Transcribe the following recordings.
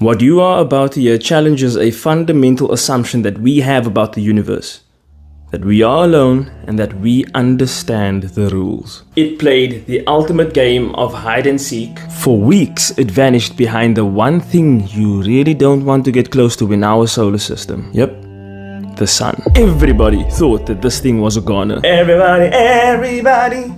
What you are about to hear challenges a fundamental assumption that we have about the universe. That we are alone and that we understand the rules. It played the ultimate game of hide and seek. For weeks, it vanished behind the one thing you really don't want to get close to in our solar system. Yep. The sun. Everybody thought that this thing was a goner. Everybody.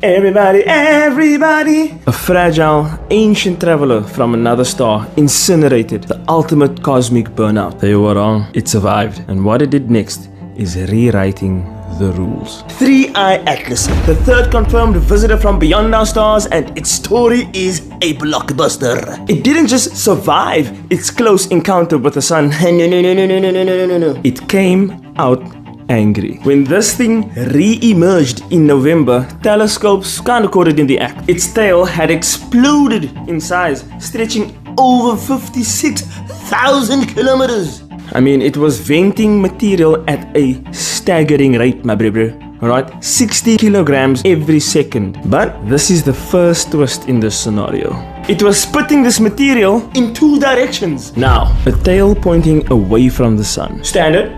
A fragile, ancient traveler from another star, incinerated, the ultimate cosmic burnout. They were wrong. It survived. And what it did next is rewriting the rules. 3I Atlas, the third confirmed visitor from beyond our stars, and its story is a blockbuster. It didn't just survive its close encounter with the sun. No. It came out angry. When this thing re-emerged in November, telescopes kinda caught it in the act. Its tail had exploded in size, stretching over 56,000 kilometers. I mean, it was venting material at a staggering rate, my brother. Alright, 60 kilograms every second. But this is the first twist in this scenario. It was spitting this material in two directions. Now, a tail pointing away from the sun. Standard.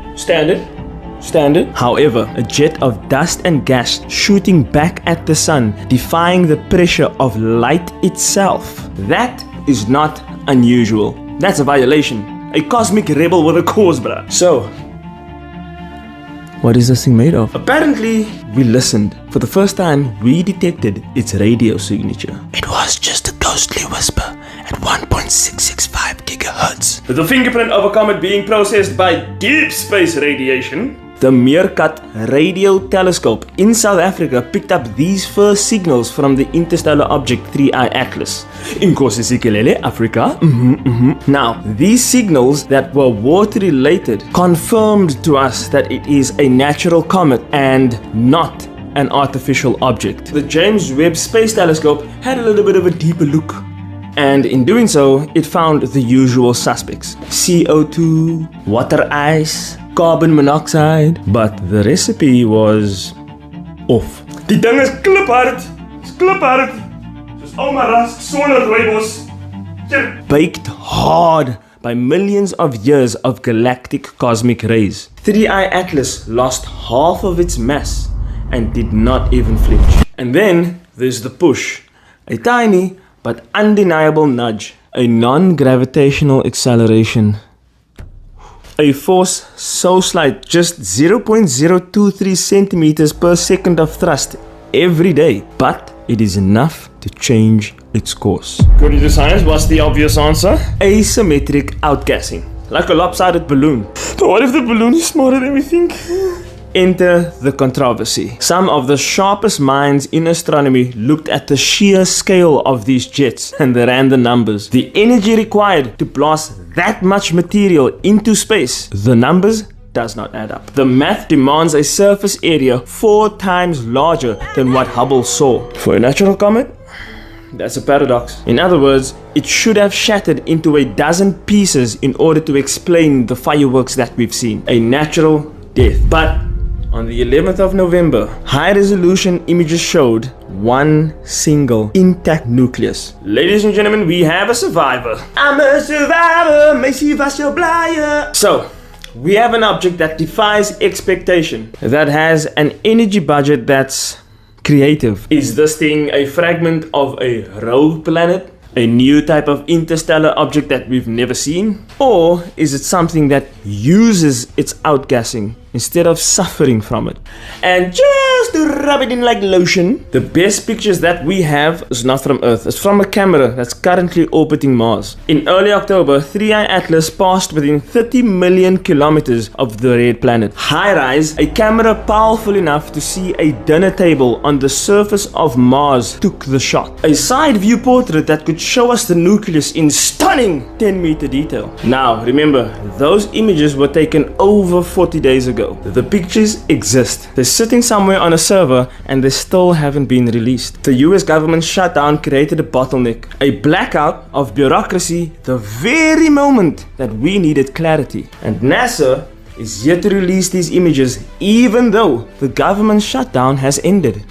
However, a jet of dust and gas shooting back at the sun, defying the pressure of light itself. That is not unusual. That's a violation. A cosmic rebel with a cause, bruh. So, what is this thing made of? Apparently, we listened. For the first time, we detected its radio signature. It was just a ghostly whisper at 1.665 gigahertz. With the fingerprint of a comet being processed by deep space radiation, the Meerkat Radio Telescope in South Africa picked up these first signals from the interstellar object 3I Atlas. Inkosi sikelele, Africa. Now, these signals that were water-related confirmed to us that it is a natural comet and not an artificial object. The James Webb Space Telescope had a little bit of a deeper look. And in doing so, it found the usual suspects. CO2, water ice, carbon monoxide, but the recipe was off. Die ding is kliphard. It's kliphard. Soos Oma Rask sonder rooibos. Baked hard by millions of years of galactic cosmic rays. 3I Atlas lost half of its mass and did not even flinch. And then there's the push. A tiny but undeniable nudge. A non-gravitational acceleration. A force so slight, just 0.023 centimeters per second of thrust every day, but it is enough to change its course. According to science, what's the obvious answer? Asymmetric outgassing, like a lopsided balloon. But what if the balloon is smaller than we think? Enter the controversy. Some of the sharpest minds in astronomy looked at the sheer scale of these jets and they ran the numbers. The energy required to blast that much material into space. The numbers does not add up. The math demands a surface area 4 times larger than what Hubble saw. For a natural comet, that's a paradox. In other words, it should have shattered into a dozen pieces in order to explain the fireworks that we've seen. A natural death. But on the 11th of November, high-resolution images showed one single intact nucleus. Ladies and gentlemen, we have a survivor. I'm a survivor, Macy Vasselblyer. So, we have an object that defies expectation, that has an energy budget that's creative. Is this thing a fragment of a rogue planet? A new type of interstellar object that we've never seen? Or is it something that uses its outgassing instead of suffering from it? And just to rub it in like lotion, the best pictures that we have is not from Earth. It's from a camera that's currently orbiting Mars. In early October, 3I Atlas passed within 30 million kilometers of the red planet. HiRISE, a camera powerful enough to see a dinner table on the surface of Mars, took the shot. A side view portrait that could show us the nucleus in stunning 10-meter detail. Now, remember, those images were taken over 40 days ago. The pictures exist. They're sitting somewhere on a server and they still haven't been released. The US government shutdown created a bottleneck, a blackout of bureaucracy the very moment that we needed clarity. And NASA is yet to release these images even though the government shutdown has ended.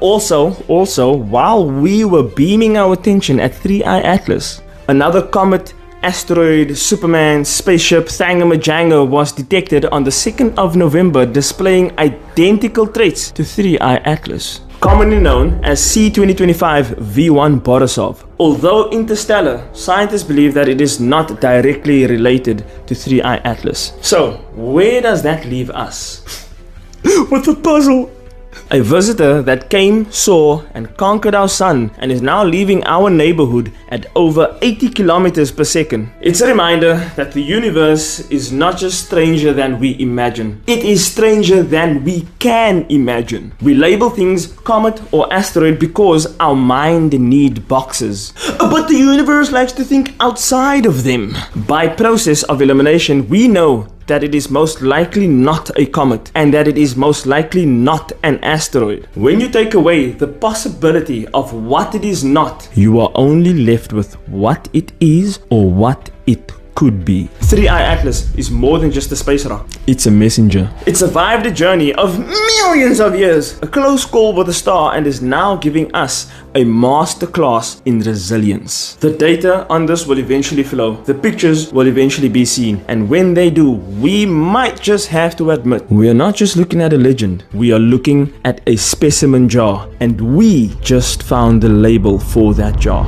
Also, while we were beaming our attention at 3I Atlas, another comet asteroid, Superman, spaceship, thangamajanga was detected on the 2nd of November, displaying identical traits to 3I Atlas, commonly known as C2025 V1 Borisov. Although interstellar, scientists believe that it is not directly related to 3I Atlas. So, where does that leave us? With a puzzle! A visitor that came, saw, and conquered our sun and is now leaving our neighborhood at over 80 kilometers per second. It's a reminder that the universe is not just stranger than we imagine. It is stranger than we can imagine. We label things comet or asteroid because our mind needs boxes. But the universe likes to think outside of them. By process of elimination, we know that it is most likely not a comet and that it is most likely not an asteroid. When you take away the possibility of what it is not, you are only left with what it is or what it could be. 3I Atlas is more than just a space rock. It's a messenger. It survived a journey of millions of years, a close call with a star, and is now giving us a masterclass in resilience. The data on this will eventually flow. The pictures will eventually be seen. And when they do, we might just have to admit, we are not just looking at a legend. We are looking at a specimen jar. And we just found the label for that jar.